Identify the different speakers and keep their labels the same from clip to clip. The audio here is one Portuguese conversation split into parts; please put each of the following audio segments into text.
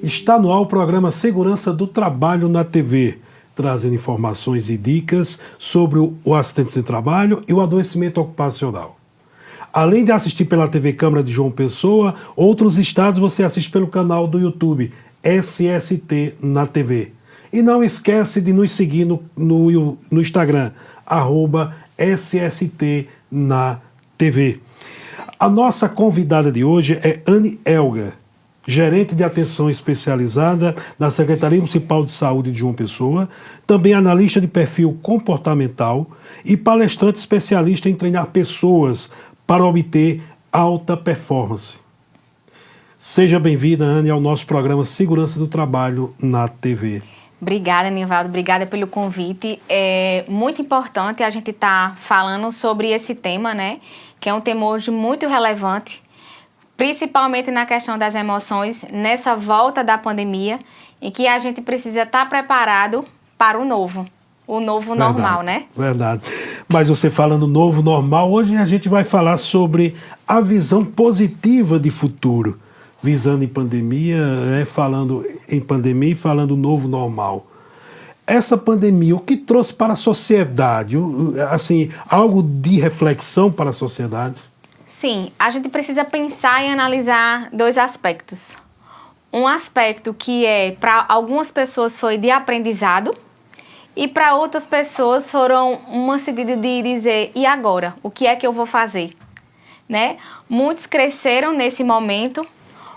Speaker 1: Está no ar o programa Segurança do Trabalho na TV, trazendo informações e dicas sobre o acidente de trabalho e o adoecimento ocupacional. Além de assistir pela TV Câmara de João Pessoa, outros estados você assiste pelo canal do YouTube SST na TV. E não esquece de nos seguir no Instagram, @SST na TV. A nossa convidada de hoje é Anne Elga, gerente de atenção especializada da Secretaria Municipal de Saúde de João Pessoa, também analista de perfil comportamental e palestrante especialista em treinar pessoas para obter alta performance. Seja bem-vinda, Anne, ao nosso programa Segurança do Trabalho na TV.
Speaker 2: Obrigada, Nivaldo. Obrigada pelo convite. É muito importante a gente estar falando sobre esse tema, né? Que é um tema hoje muito relevante, principalmente na questão das emoções, nessa volta da pandemia, em que a gente precisa estar preparado para o novo normal, né?
Speaker 1: Verdade. Mas você falando novo normal, hoje a gente vai falar sobre a visão positiva de futuro, visando em pandemia, falando em pandemia e falando novo normal. Essa pandemia, o que trouxe para a sociedade? Assim, algo de reflexão para a sociedade?
Speaker 2: Sim, a gente precisa pensar e analisar dois aspectos. Um aspecto que para algumas pessoas foi de aprendizado e para outras pessoas foram uma sentido de dizer, e agora? O que é que eu vou fazer? Né? Muitos cresceram nesse momento,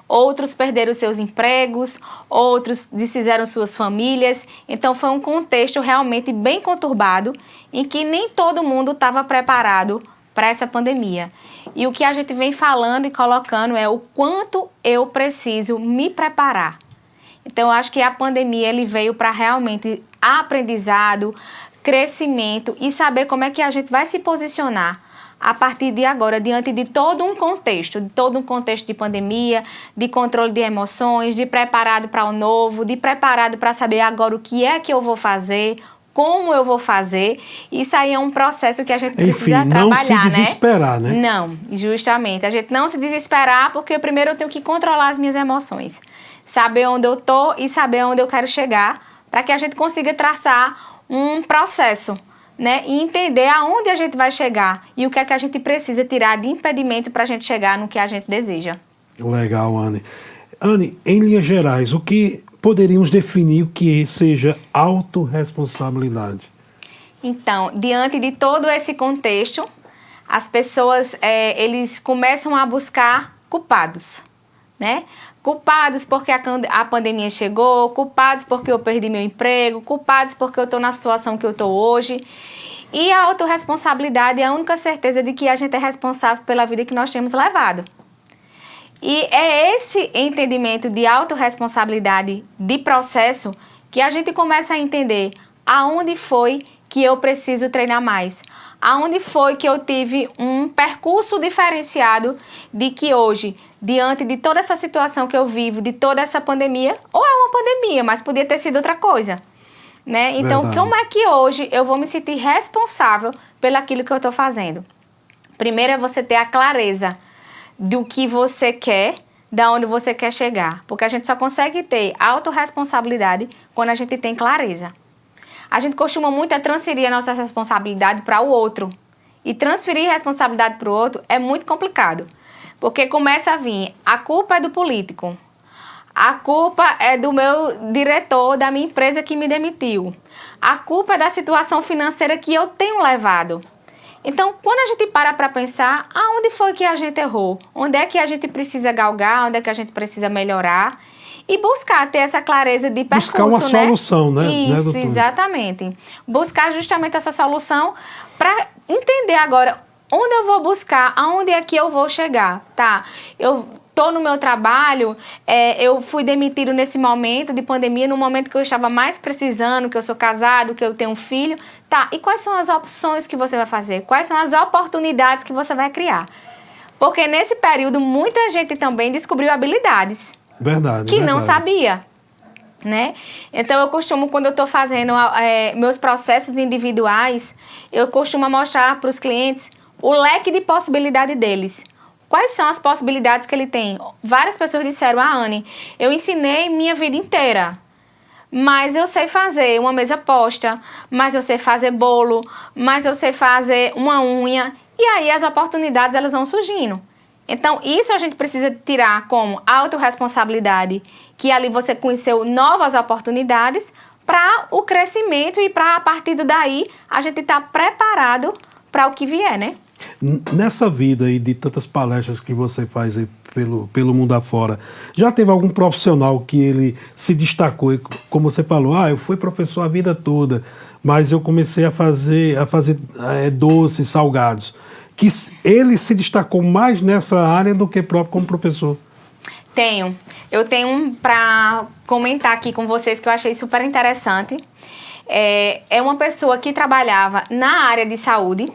Speaker 2: outros perderam seus empregos, outros desfizeram suas famílias. Então foi um contexto realmente bem conturbado em que nem todo mundo estava preparado para essa pandemia. E o que a gente vem falando e colocando é o quanto eu preciso me preparar. Então, eu acho que a pandemia ele veio para realmente aprendizado, crescimento e saber como é que a gente vai se posicionar a partir de agora, diante de todo um contexto de pandemia, de controle de emoções, de preparado para o novo, de preparado para saber agora o que é que eu vou fazer, como eu vou fazer. Isso aí é um processo que a gente precisa trabalhar,
Speaker 1: não se desesperar, né?
Speaker 2: Não, justamente. A gente não se desesperar, porque primeiro eu tenho que controlar as minhas emoções. Saber onde eu tô e saber onde eu quero chegar, para que a gente consiga traçar um processo, né? E entender aonde a gente vai chegar e o que é que a gente precisa tirar de impedimento para a gente chegar no que a gente deseja.
Speaker 1: Legal, Anne. Anne, em linhas gerais, o que poderíamos definir o que seja autorresponsabilidade? Então,
Speaker 2: diante de todo esse contexto, as pessoas eles começam a buscar culpados, né? Culpados porque a pandemia chegou, culpados porque eu perdi meu emprego, culpados porque eu estou na situação que eu estou hoje. E a autorresponsabilidade é a única certeza de que a gente é responsável pela vida que nós temos levado. E é esse entendimento de autorresponsabilidade de processo que a gente começa a entender aonde foi que eu preciso treinar mais. Aonde foi que eu tive um percurso diferenciado de que hoje, diante de toda essa situação que eu vivo, de toda essa pandemia, ou é uma pandemia, mas podia ter sido outra coisa, né? Então, como é que hoje eu vou me sentir responsável pelaquilo que eu estou fazendo? Primeiro é você ter a clareza do que você quer, da onde você quer chegar. Porque a gente só consegue ter autorresponsabilidade quando a gente tem clareza. A gente costuma muito transferir a nossa responsabilidade para o outro. E transferir responsabilidade para o outro é muito complicado. Porque começa a vir, a culpa é do político. A culpa é do meu diretor, da minha empresa que me demitiu. A culpa é da situação financeira que eu tenho levado. Então, quando a gente para pensar, aonde foi que a gente errou? Onde é que a gente precisa galgar? Onde é que a gente precisa melhorar? E buscar ter essa clareza de percurso,
Speaker 1: buscar uma solução, né?
Speaker 2: Isso, exatamente. Buscar justamente essa solução para entender agora onde eu vou buscar, aonde é que eu vou chegar, tá? Eu estou no meu trabalho, eu fui demitido nesse momento de pandemia, no momento que eu estava mais precisando, que eu sou casado, que eu tenho um filho, tá? E quais são as opções que você vai fazer? Quais são as oportunidades que você vai criar? Porque nesse período, muita gente também descobriu habilidades.
Speaker 1: Verdade.
Speaker 2: Não sabia, né? Então, eu costumo, quando eu estou fazendo meus processos individuais, eu costumo mostrar para os clientes o leque de possibilidade deles. quais são as possibilidades que ele tem. Várias pessoas disseram, Anne, eu ensinei minha vida inteira, mas eu sei fazer uma mesa posta, mas eu sei fazer bolo, mas eu sei fazer uma unha, e aí as oportunidades elas vão surgindo. Então, isso a gente precisa tirar como autorresponsabilidade, que ali você conheceu novas oportunidades para o crescimento e para, a partir daí, a gente estar preparado para o que vier, né?
Speaker 1: Nessa vida aí de tantas palestras que você faz aí pelo mundo afora, já teve algum profissional que ele se destacou, como você falou, eu fui professor a vida toda, mas eu comecei a fazer doces, salgados, que ele se destacou mais nessa área do que próprio como professor?
Speaker 2: Eu tenho um para comentar aqui com vocês que eu achei super interessante. É uma pessoa que trabalhava na área de saúde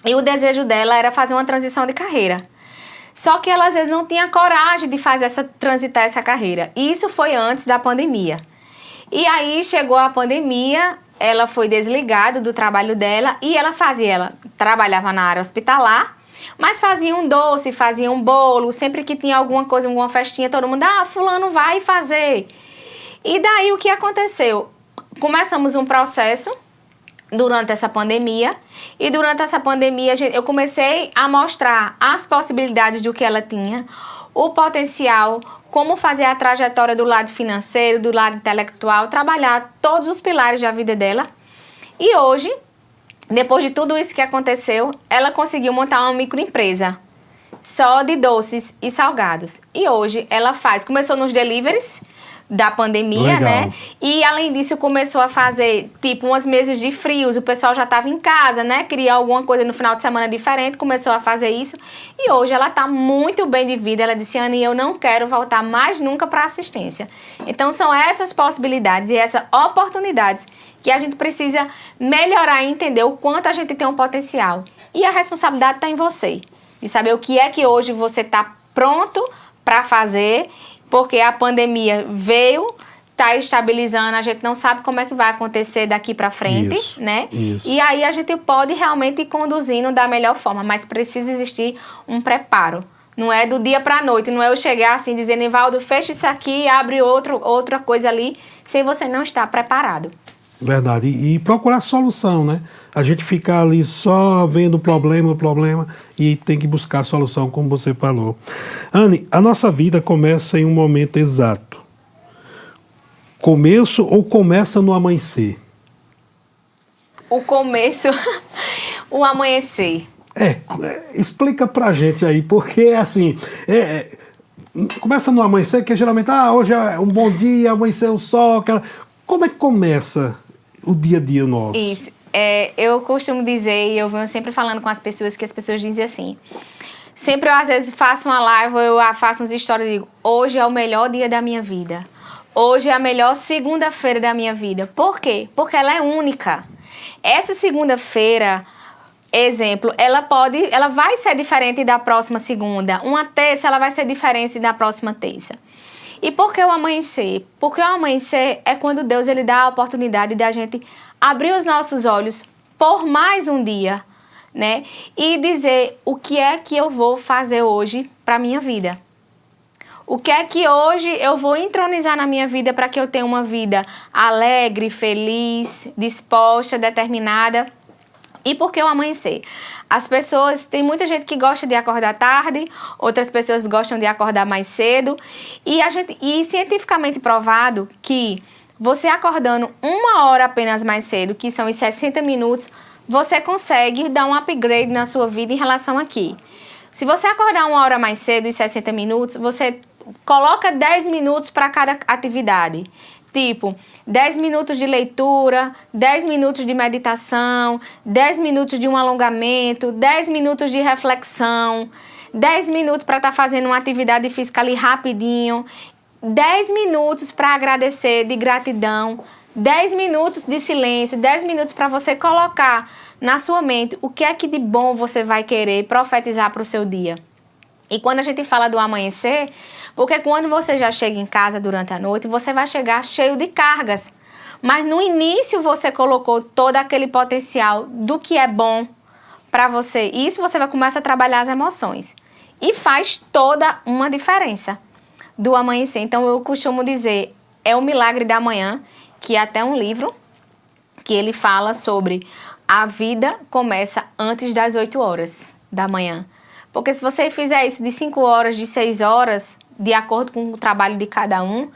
Speaker 2: e o desejo dela era fazer uma transição de carreira. Só que ela às vezes não tinha coragem de transitar essa carreira. E isso foi antes da pandemia. E aí chegou a pandemia, ela foi desligada do trabalho dela e ela trabalhava na área hospitalar, mas fazia um doce, fazia um bolo, sempre que tinha alguma coisa, alguma festinha, todo mundo, fulano vai fazer. E daí o que aconteceu? Começamos um processo durante essa pandemia, e durante essa pandemia eu comecei a mostrar as possibilidades do que ela tinha, o potencial, como fazer a trajetória do lado financeiro, do lado intelectual, trabalhar todos os pilares da vida dela. E hoje, depois de tudo isso que aconteceu, ela conseguiu montar uma microempresa só de doces e salgados. E hoje ela começou nos deliveries da pandemia,
Speaker 1: Legal.
Speaker 2: né? E além disso começou a fazer tipo umas mesas de frios, o pessoal já estava em casa, né? Queria alguma coisa no final de semana diferente, começou a fazer isso. E hoje ela está muito bem de vida. Ela disse, Anne, eu não quero voltar mais nunca para assistência. Então são essas possibilidades e essas oportunidades que a gente precisa melhorar e entender o quanto a gente tem um potencial. E a responsabilidade está em você, de saber o que é que hoje você está pronto para fazer, porque a pandemia veio, está estabilizando, a gente não sabe como é que vai acontecer daqui para frente,
Speaker 1: isso,
Speaker 2: né?
Speaker 1: Isso.
Speaker 2: E aí a gente pode realmente ir conduzindo da melhor forma, mas precisa existir um preparo. Não é do dia para a noite, não é eu chegar assim, dizer, Nivaldo, fecha isso aqui, abre outra coisa ali, sem você não estar preparado.
Speaker 1: Verdade, e procurar solução, né? A gente ficar ali só vendo o problema, e tem que buscar a solução, como você falou. Anne, a nossa vida começa em um momento exato. Começo ou começa no amanhecer?
Speaker 2: O começo, o amanhecer.
Speaker 1: Explica pra gente aí, porque assim, começa no amanhecer, que geralmente, hoje é um bom dia, amanheceu o sol, como é que começa o dia a dia nosso?
Speaker 2: Isso. Eu costumo dizer, e eu venho sempre falando com as pessoas, que as pessoas dizem assim, sempre eu às vezes faço uma live, eu faço uns stories e digo, hoje é o melhor dia da minha vida. Hoje é a melhor segunda-feira da minha vida. Por quê? Porque ela é única. Essa segunda-feira, exemplo, ela vai ser diferente da próxima segunda. Uma terça, ela vai ser diferente da próxima terça. E por que o amanhecer? Porque o amanhecer é quando Deus ele dá a oportunidade de a gente abrir os nossos olhos por mais um dia, né? E dizer o que é que eu vou fazer hoje para a minha vida. O que é que hoje eu vou entronizar na minha vida para que eu tenha uma vida alegre, feliz, disposta, determinada. E por que o amanhecer? As pessoas, tem muita gente que gosta de acordar tarde, outras pessoas gostam de acordar mais cedo. E cientificamente provado que você acordando 1 hora apenas mais cedo, que são os 60 minutos, você consegue dar um upgrade na sua vida em relação aqui. Se você acordar 1 hora mais cedo, os 60 minutos, você coloca 10 minutos para cada atividade. Tipo, 10 minutos de leitura, 10 minutos de meditação, 10 minutos de um alongamento, 10 minutos de reflexão, 10 minutos para estar fazendo uma atividade física ali rapidinho, 10 minutos para agradecer de gratidão, 10 minutos de silêncio, 10 minutos para você colocar na sua mente o que é que de bom você vai querer profetizar para o seu dia. E quando a gente fala do amanhecer, porque quando você já chega em casa durante a noite, você vai chegar cheio de cargas. Mas no início você colocou todo aquele potencial do que é bom para você. E isso você vai começar a trabalhar as emoções. e faz toda uma diferença do amanhecer. Então, eu costumo dizer, é o milagre da manhã, que é até um livro que ele fala sobre a vida começa antes das 8 horas da manhã. Porque se você fizer isso de 5 horas, de 6 horas, de acordo com o trabalho de cada um,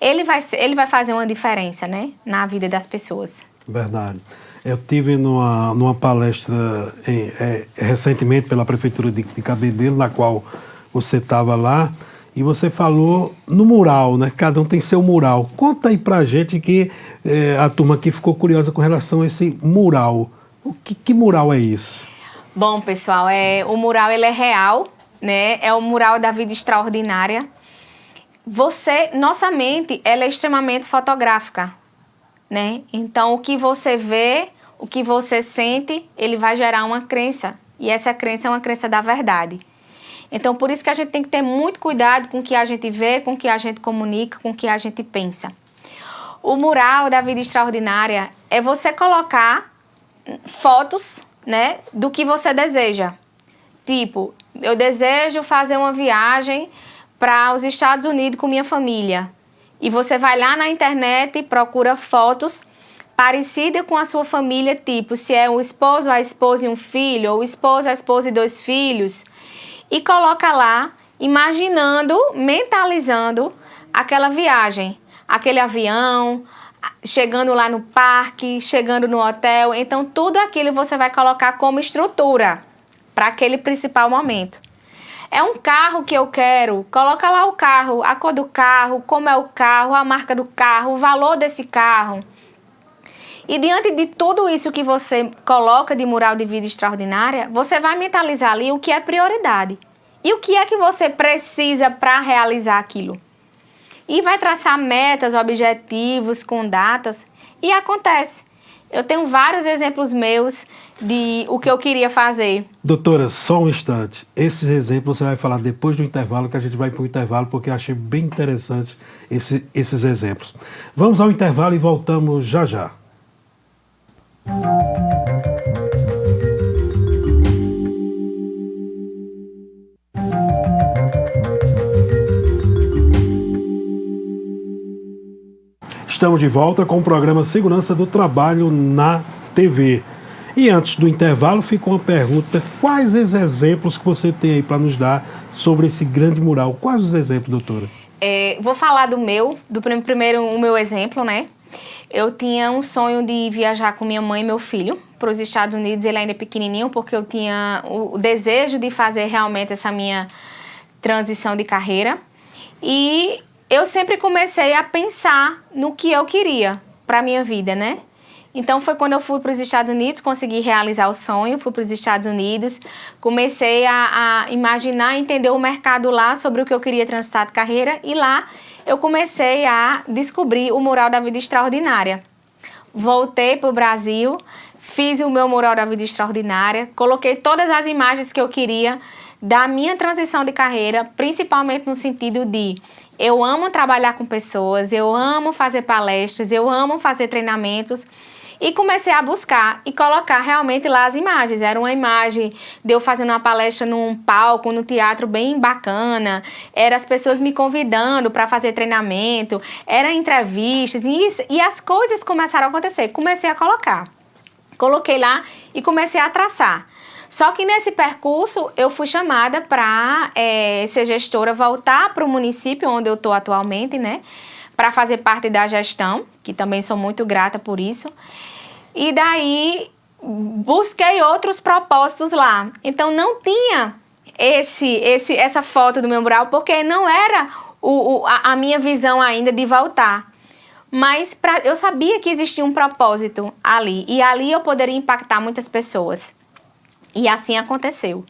Speaker 2: ele vai fazer uma diferença, né, na vida das pessoas.
Speaker 1: Verdade. Eu tive numa palestra recentemente pela Prefeitura de Cabedelo, na qual você estava lá, e você falou no mural, né? Cada um tem seu mural. Conta aí pra gente que a turma aqui ficou curiosa com relação a esse mural. Que mural é esse?
Speaker 2: Bom, pessoal, o mural ele é real, né? É o mural da vida extraordinária. Nossa mente, ela é extremamente fotográfica, né? Então, o que você vê, o que você sente, ele vai gerar uma crença. E essa crença é uma crença da verdade. Então, por isso que a gente tem que ter muito cuidado com o que a gente vê, com o que a gente comunica, com o que a gente pensa. O mural da vida extraordinária é você colocar fotos, né, do que você deseja. Tipo, eu desejo fazer uma viagem para os Estados Unidos com minha família. E você vai lá na internet e procura fotos parecidas com a sua família, tipo, se é o esposo, a esposa e um filho, ou o esposo, a esposa e 2 filhos. E coloca lá, imaginando, mentalizando aquela viagem, aquele avião, chegando lá no parque, chegando no hotel. Então, tudo aquilo você vai colocar como estrutura para aquele principal momento. É um carro que eu quero, coloca lá o carro, a cor do carro, como é o carro, a marca do carro, o valor desse carro. E diante de tudo isso que você coloca de mural de vida extraordinária, você vai mentalizar ali o que é prioridade. E o que é que você precisa para realizar aquilo. E vai traçar metas, objetivos, com datas. E acontece. Eu tenho vários exemplos meus de o que eu queria fazer.
Speaker 1: Doutora, só um instante. Esses exemplos você vai falar depois do intervalo, que a gente vai para o intervalo, porque eu achei bem interessante esses exemplos. Vamos ao intervalo e voltamos já já. Estamos de volta com o programa Segurança do Trabalho na TV. E antes do intervalo ficou uma pergunta: quais os exemplos que você tem aí para nos dar sobre esse grande mural? Quais os exemplos, doutora?
Speaker 2: Vou falar do primeiro o meu exemplo, né? Eu tinha um sonho de viajar com minha mãe e meu filho para os Estados Unidos. Ele ainda é pequenininho, porque eu tinha o desejo de fazer realmente essa minha transição de carreira. E eu sempre comecei a pensar no que eu queria para a minha vida, né? Então, foi quando eu fui para os Estados Unidos, consegui realizar o sonho, fui para os Estados Unidos, comecei a imaginar, entender o mercado lá sobre o que eu queria transitar de carreira, e lá eu comecei a descobrir o mural da vida extraordinária. Voltei para o Brasil, fiz o meu mural da vida extraordinária, coloquei todas as imagens que eu queria da minha transição de carreira, principalmente no sentido de eu amo trabalhar com pessoas, eu amo fazer palestras, eu amo fazer treinamentos. E comecei a buscar e colocar realmente lá as imagens. Era uma imagem de eu fazendo uma palestra num palco, no teatro bem bacana. Era as pessoas me convidando para fazer treinamento. Era entrevistas. E as coisas começaram a acontecer. Comecei a colocar. Coloquei lá e comecei a traçar. Só que nesse percurso eu fui chamada para ser gestora, voltar para o município onde eu estou atualmente, né? Para fazer parte da gestão, que também sou muito grata por isso. E daí busquei outros propósitos lá. Então não tinha essa foto do meu mural, porque não era a minha visão ainda de voltar. Mas eu sabia que existia um propósito ali. E ali eu poderia impactar muitas pessoas. E assim aconteceu.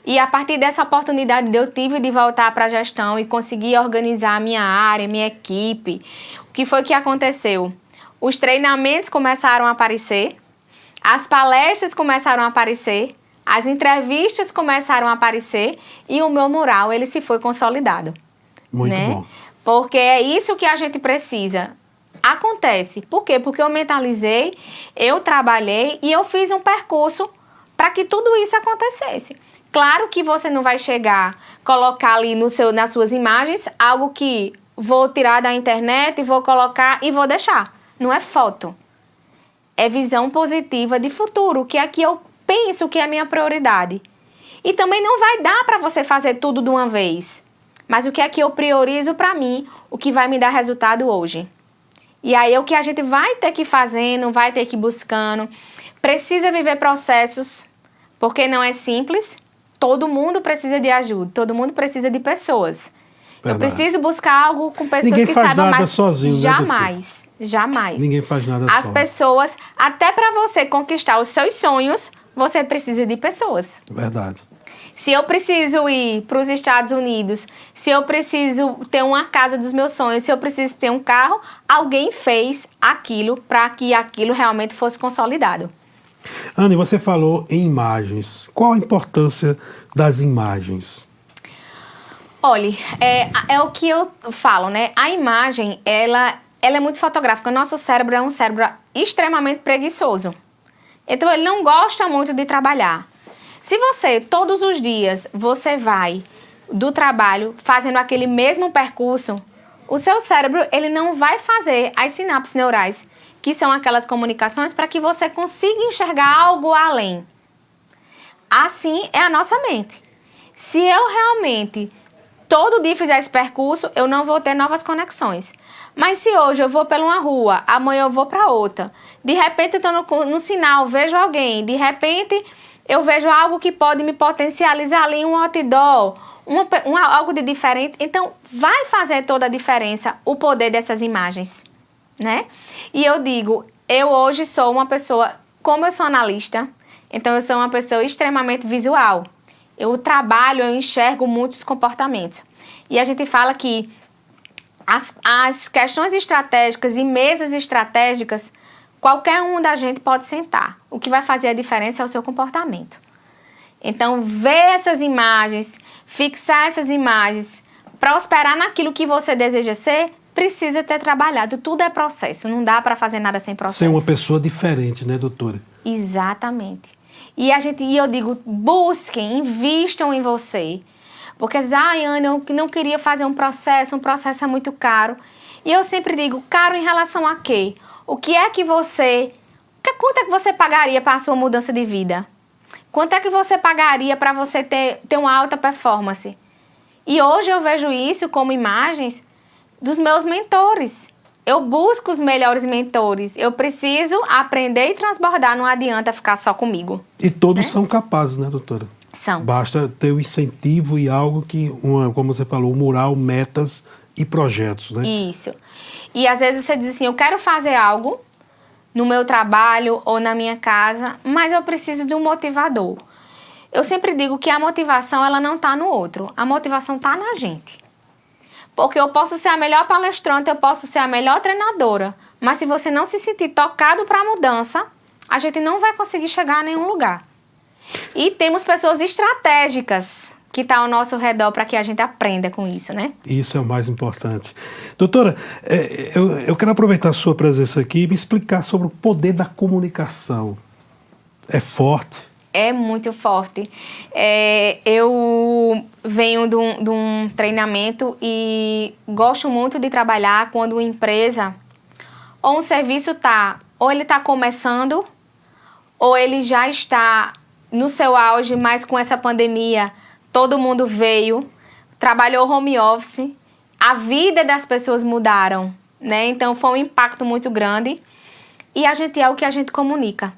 Speaker 2: E a partir dessa oportunidade eu tive de voltar para a gestão e conseguir organizar a minha área, minha equipe. O que foi que aconteceu? Os treinamentos começaram a aparecer, as palestras começaram a aparecer, as entrevistas começaram a aparecer e o meu mural ele se foi consolidado.
Speaker 1: Muito bom.
Speaker 2: Porque é isso que a gente precisa. Acontece. Por quê? Porque eu mentalizei, eu trabalhei e eu fiz um percurso para que tudo isso acontecesse. Claro que você não vai chegar, colocar ali nas suas imagens algo que vou tirar da internet e vou colocar e vou deixar. Não é foto. É visão positiva de futuro, que é que eu penso que é a minha prioridade. E também não vai dar para você fazer tudo de uma vez. Mas o que é que eu priorizo para mim, o que vai me dar resultado hoje. E aí é o que a gente vai ter que ir fazendo, vai ter que ir buscando. Precisa viver processos, porque não é simples. Todo mundo precisa de ajuda, todo mundo precisa de pessoas. Verdade. Eu preciso buscar algo com pessoas
Speaker 1: Ninguém
Speaker 2: que
Speaker 1: faz
Speaker 2: saibam
Speaker 1: nada
Speaker 2: mais.
Speaker 1: sozinho,
Speaker 2: Jamais, né, jamais.
Speaker 1: Ninguém faz nada
Speaker 2: As
Speaker 1: sozinho.
Speaker 2: pessoas, até para você conquistar os seus sonhos, você precisa de pessoas.
Speaker 1: Verdade.
Speaker 2: Se eu preciso ir para os Estados Unidos, se eu preciso ter uma casa dos meus sonhos, se eu preciso ter um carro, alguém fez aquilo para que aquilo realmente fosse consolidado.
Speaker 1: Anne, você falou em imagens. Qual a importância das imagens?
Speaker 2: Olha, é o que eu falo, né? A imagem, ela é muito fotográfica. O nosso cérebro é um cérebro extremamente preguiçoso. Então, ele não gosta muito de trabalhar. Se você, todos os dias, você vai do trabalho fazendo aquele mesmo percurso, o seu cérebro, ele não vai fazer as sinapses neurais, que são aquelas comunicações para que você consiga enxergar algo além. Assim é a nossa mente. Se eu realmente todo dia fizer esse percurso, eu não vou ter novas conexões. Mas se hoje eu vou pela uma rua, amanhã eu vou para outra, de repente eu estou no sinal, vejo alguém, de repente eu vejo algo que pode me potencializar ali, um outdoor, algo de diferente. Então, vai fazer toda a diferença o poder dessas imagens, né? E eu digo, eu hoje sou uma pessoa, como eu sou analista, então eu sou uma pessoa extremamente visual. Eu trabalho, eu enxergo muitos comportamentos. E a gente fala que as questões estratégicas e mesas estratégicas, qualquer um da gente pode sentar. O que vai fazer a diferença é o seu comportamento. Então, ver essas imagens, fixar essas imagens, prosperar naquilo que você deseja ser, precisa ter trabalhado. Tudo é processo, não dá para fazer nada sem processo.
Speaker 1: Ser uma pessoa diferente, né, doutora?
Speaker 2: Exatamente. E eu digo, busquem, invistam em você. Porque, Anne, eu não queria fazer um processo é muito caro. E eu sempre digo, caro em relação a quê? O que é que você... Quanto é que você pagaria para a sua mudança de vida? Quanto é que você pagaria para você ter uma alta performance? E hoje eu vejo isso como imagens dos meus mentores. Eu busco os melhores mentores. Eu preciso aprender e transbordar, não adianta ficar só comigo.
Speaker 1: E todos são capazes, né, doutora?
Speaker 2: São.
Speaker 1: Basta ter o incentivo e algo que, como você falou, um mural, metas e projetos, né?
Speaker 2: Isso. E às vezes você diz assim, eu quero fazer algo no meu trabalho ou na minha casa, mas eu preciso de um motivador. Eu sempre digo que a motivação, ela não está no outro. A motivação está na gente. Porque eu posso ser a melhor palestrante, eu posso ser a melhor treinadora, mas se você não se sentir tocado para a mudança, a gente não vai conseguir chegar a nenhum lugar. E temos pessoas estratégicas que estão ao nosso redor para que a gente aprenda com isso, né?
Speaker 1: Isso é o mais importante. Doutora, eu quero aproveitar a sua presença aqui e me explicar sobre o poder da comunicação. É forte?
Speaker 2: É muito forte. Eu venho de um treinamento e gosto muito de trabalhar quando uma empresa ou um serviço ou ele está começando ou ele já está no seu auge, mas com essa pandemia todo mundo veio, trabalhou home office, a vida das pessoas mudaram, né? Então foi um impacto muito grande e a gente é o que a gente comunica,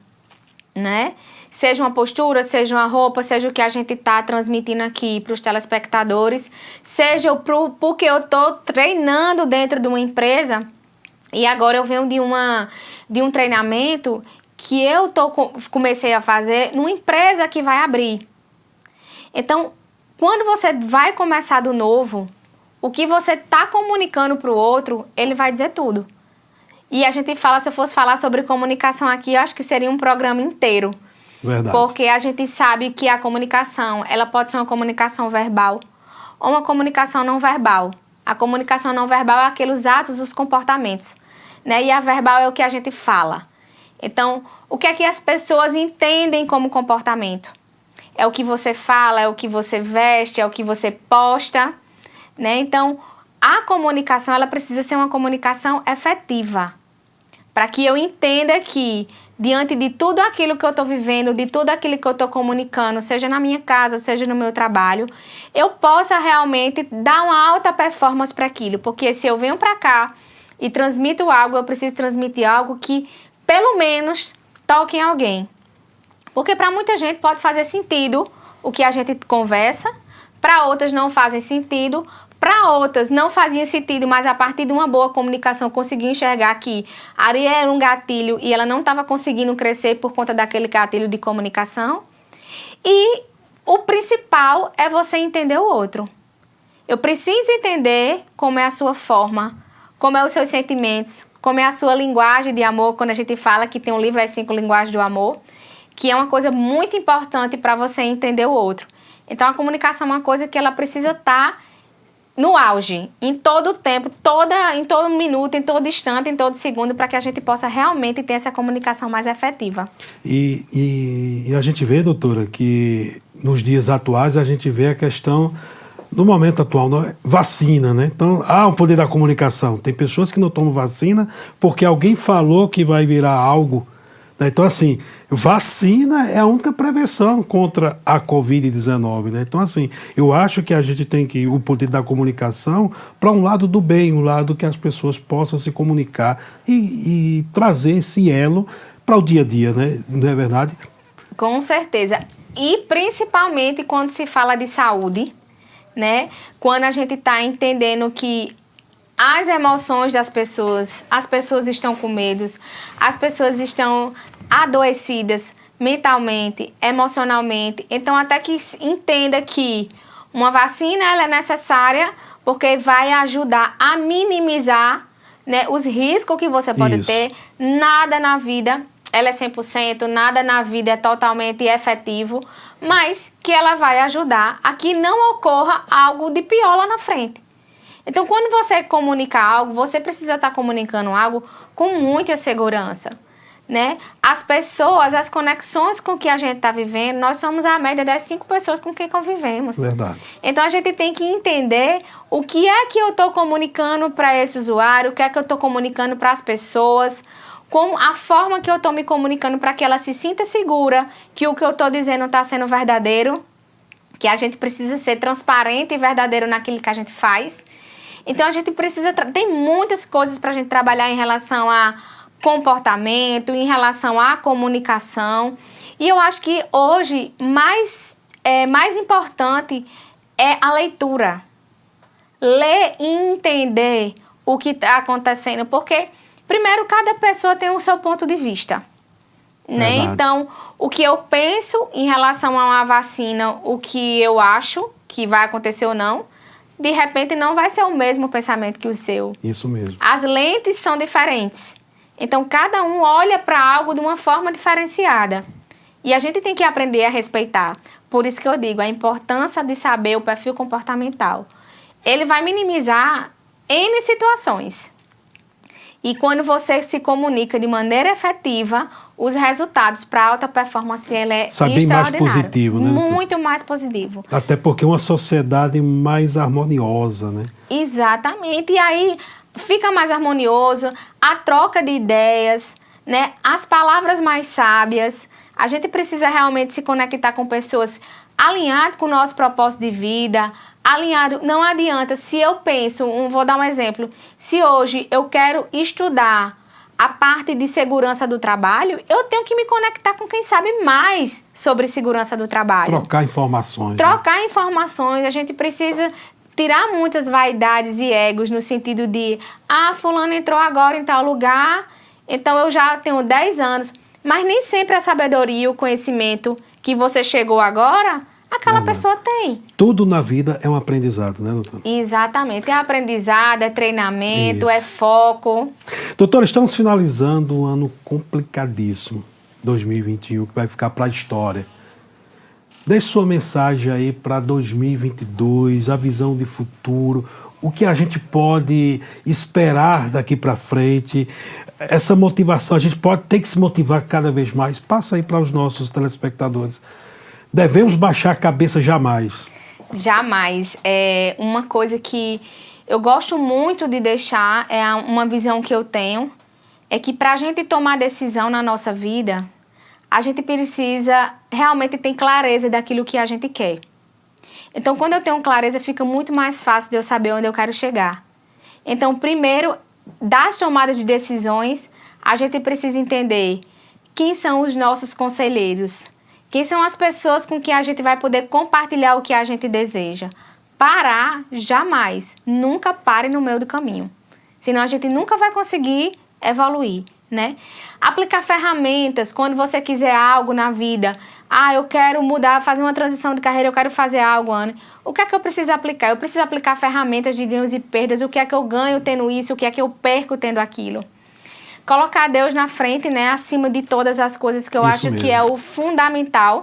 Speaker 2: né? Seja uma postura, seja uma roupa, seja o que a gente está transmitindo aqui para os telespectadores, seja porque eu estou treinando dentro de uma empresa e agora eu venho de um treinamento que eu comecei a fazer numa empresa que vai abrir. Então, quando você vai começar do novo, o que você está comunicando para o outro, ele vai dizer tudo. E a gente fala, se eu fosse falar sobre comunicação aqui, eu acho que seria um programa inteiro.
Speaker 1: Verdade.
Speaker 2: Porque a gente sabe que a comunicação, ela pode ser uma comunicação verbal ou uma comunicação não verbal. A comunicação não verbal é aqueles atos, os comportamentos, né? E a verbal é o que a gente fala. Então, o que é que as pessoas entendem como comportamento? é o que você fala, é o que você veste, é o que você posta, né? Então, a comunicação, ela precisa ser uma comunicação efetiva, para que eu entenda que, diante de tudo aquilo que eu estou vivendo, de tudo aquilo que eu estou comunicando, seja na minha casa, seja no meu trabalho, eu possa realmente dar uma alta performance para aquilo. Porque se eu venho para cá e transmito algo, eu preciso transmitir algo que, pelo menos, toque em alguém. Porque para muita gente pode fazer sentido o que a gente conversa, para outras não fazem sentido, para outras não fazia sentido, mas a partir de uma boa comunicação consegui enxergar que a Ari era um gatilho e ela não estava conseguindo crescer por conta daquele gatilho de comunicação. E o principal é você entender o outro. Eu preciso entender como é a sua forma, como é os seus sentimentos, como é a sua linguagem de amor, quando a gente fala que tem um livro, As 5 Linguagens do Amor, que é uma coisa muito importante para você entender o outro. Então, a comunicação é uma coisa que ela precisa estar no auge, em todo o tempo, em todo minuto, em todo instante, em todo segundo, para que a gente possa realmente ter essa comunicação mais efetiva.
Speaker 1: E a gente vê, doutora, que nos dias atuais a gente vê a questão, no momento atual, vacina, né? Então, há o poder da comunicação. Tem pessoas que não tomam vacina porque alguém falou que vai virar algo. Então, assim, vacina é a única prevenção contra a Covid-19, né? Então, assim, eu acho que a gente tem que o poder da comunicação para um lado do bem, um lado que as pessoas possam se comunicar e trazer esse elo para o dia a dia, né? Não é verdade?
Speaker 2: Com certeza. E principalmente quando se fala de saúde, né? Quando a gente está entendendo que as emoções das pessoas, as pessoas estão com medo, as pessoas estão adoecidas mentalmente, emocionalmente. Então, até que entenda que uma vacina ela é necessária porque vai ajudar a minimizar, né, os riscos que você pode ter. Nada na vida ela é 100%, nada na vida é totalmente efetivo, mas que ela vai ajudar a que não ocorra algo de pior lá na frente. Então, quando você comunica algo, você precisa estar comunicando algo com muita segurança, né? As pessoas, as conexões com que a gente está vivendo, nós somos a média das 5 pessoas com quem convivemos.
Speaker 1: Verdade.
Speaker 2: Então, a gente tem que entender o que é que eu estou comunicando para esse usuário, o que é que eu estou comunicando para as pessoas, com a forma que eu estou me comunicando para que ela se sinta segura, que o que eu estou dizendo está sendo verdadeiro, que a gente precisa ser transparente e verdadeiro naquilo que a gente faz. Então, a gente precisa... Tem muitas coisas para a gente trabalhar em relação a comportamento, em relação à comunicação. E eu acho que hoje, mais importante é a leitura. Ler e entender o que está acontecendo. Porque, primeiro, cada pessoa tem o seu ponto de vista, né? Então, o que eu penso em relação a uma vacina, o que eu acho que vai acontecer ou não, de repente não vai ser o mesmo pensamento que o seu.
Speaker 1: Isso mesmo.
Speaker 2: As lentes são diferentes. Então, cada um olha para algo de uma forma diferenciada. E a gente tem que aprender a respeitar. Por isso que eu digo, a importância de saber o perfil comportamental. Ele vai minimizar N situações. E quando você se comunica de maneira efetiva, os resultados para alta performance ele é
Speaker 1: bem mais positivo, né?
Speaker 2: Muito mais positivo.
Speaker 1: Até porque é uma sociedade mais harmoniosa, né?
Speaker 2: Exatamente. E aí fica mais harmonioso, a troca de ideias, né? As palavras mais sábias. A gente precisa realmente se conectar com pessoas alinhadas com o nosso propósito de vida, alinhado. Não adianta, se eu penso, vou dar um exemplo, se hoje eu quero estudar a parte de segurança do trabalho, eu tenho que me conectar com quem sabe mais sobre segurança do trabalho.
Speaker 1: Trocar informações.
Speaker 2: Trocar informações, a gente precisa tirar muitas vaidades e egos no sentido de, fulano entrou agora em tal lugar, então eu já tenho 10 anos, mas nem sempre a sabedoria e o conhecimento que você chegou agora, aquela pessoa tem.
Speaker 1: Tudo na vida é um aprendizado, né, doutora?
Speaker 2: Exatamente. É aprendizado, é treinamento, é foco.
Speaker 1: Doutora, estamos finalizando um ano complicadíssimo, 2021, que vai ficar para a história. Deixe sua mensagem aí para 2022, a visão de futuro, o que a gente pode esperar daqui para frente, essa motivação, a gente pode ter que se motivar cada vez mais. Passa aí para os nossos telespectadores. Devemos baixar a cabeça jamais.
Speaker 2: Jamais. É uma coisa que eu gosto muito de deixar, é uma visão que eu tenho, é que para a gente tomar decisão na nossa vida, a gente precisa realmente ter clareza daquilo que a gente quer. Então, quando eu tenho clareza, fica muito mais fácil de eu saber onde eu quero chegar. Então, primeiro, das tomadas de decisões, a gente precisa entender quem são os nossos conselheiros, quem são as pessoas com quem a gente vai poder compartilhar o que a gente deseja. Parar, jamais. Nunca pare no meio do caminho. Senão a gente nunca vai conseguir evoluir, né? Aplicar ferramentas quando você quiser algo na vida. Eu quero mudar, fazer uma transição de carreira, eu quero fazer algo, Ana. O que é que eu preciso aplicar? Eu preciso aplicar ferramentas de ganhos e perdas. O que é que eu ganho tendo isso? O que é que eu perco tendo aquilo? Colocar Deus na frente, né? Acima de todas as coisas, que eu acho que é o fundamental.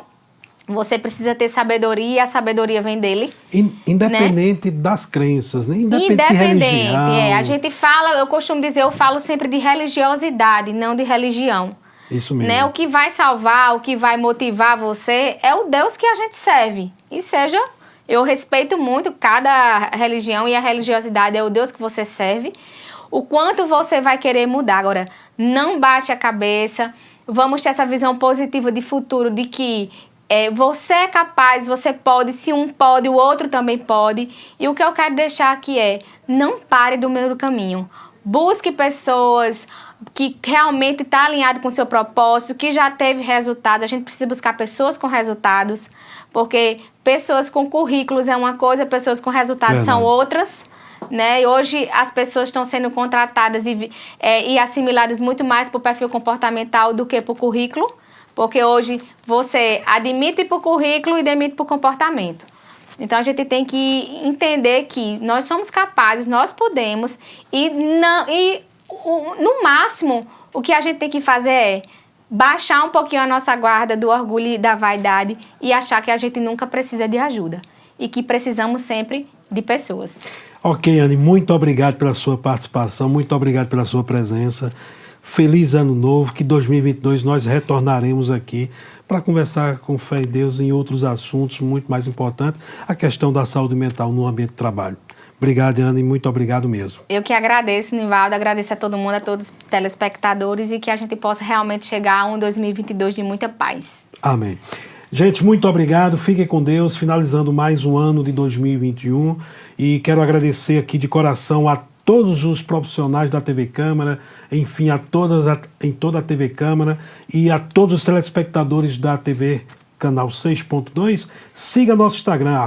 Speaker 2: Você precisa ter sabedoria e a sabedoria vem dele.
Speaker 1: Independente, né, das crenças, né? Independente de religião.
Speaker 2: A gente fala, eu costumo dizer, eu falo sempre de religiosidade, não de religião.
Speaker 1: Isso mesmo.
Speaker 2: Né? O que vai salvar, o que vai motivar você é o Deus que a gente serve. E seja, eu respeito muito cada religião e a religiosidade é o Deus que você serve. O quanto você vai querer mudar. Agora, não baixe a cabeça. Vamos ter essa visão positiva de futuro, de que você é capaz, você pode. Se um pode, o outro também pode. E o que eu quero deixar aqui não pare do meio do caminho. Busque pessoas que realmente estão alinhadas com o seu propósito, que já teve resultado. A gente precisa buscar pessoas com resultados, porque pessoas com currículos é uma coisa, pessoas com resultados são outras. Né? E hoje as pessoas estão sendo contratadas e assimiladas muito mais para o perfil comportamental do que para o currículo, porque hoje você admite para o currículo e demite para o comportamento. Então a gente tem que entender que nós somos capazes, nós podemos, no máximo o que a gente tem que fazer é baixar um pouquinho a nossa guarda do orgulho e da vaidade e achar que a gente nunca precisa de ajuda e que precisamos sempre de pessoas.
Speaker 1: Ok, Anne, muito obrigado pela sua participação, muito obrigado pela sua presença. Feliz ano novo, que 2022 nós retornaremos aqui para conversar com fé em Deus em outros assuntos muito mais importantes, a questão da saúde mental no ambiente de trabalho. Obrigado, Anne, muito obrigado mesmo.
Speaker 2: Eu que agradeço, Nivaldo, agradeço a todo mundo, a todos os telespectadores e que a gente possa realmente chegar a um 2022 de muita paz.
Speaker 1: Amém. Gente, muito obrigado, fiquem com Deus, finalizando mais um ano de 2021 e quero agradecer aqui de coração a todos os profissionais da TV Câmara, enfim, em toda a TV Câmara e a todos os telespectadores da TV Canal 6.2, siga nosso Instagram,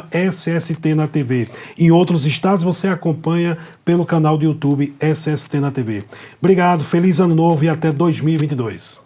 Speaker 1: @SST na TV. Em outros estados você acompanha pelo canal do YouTube SST na TV. Obrigado, feliz ano novo e até 2022.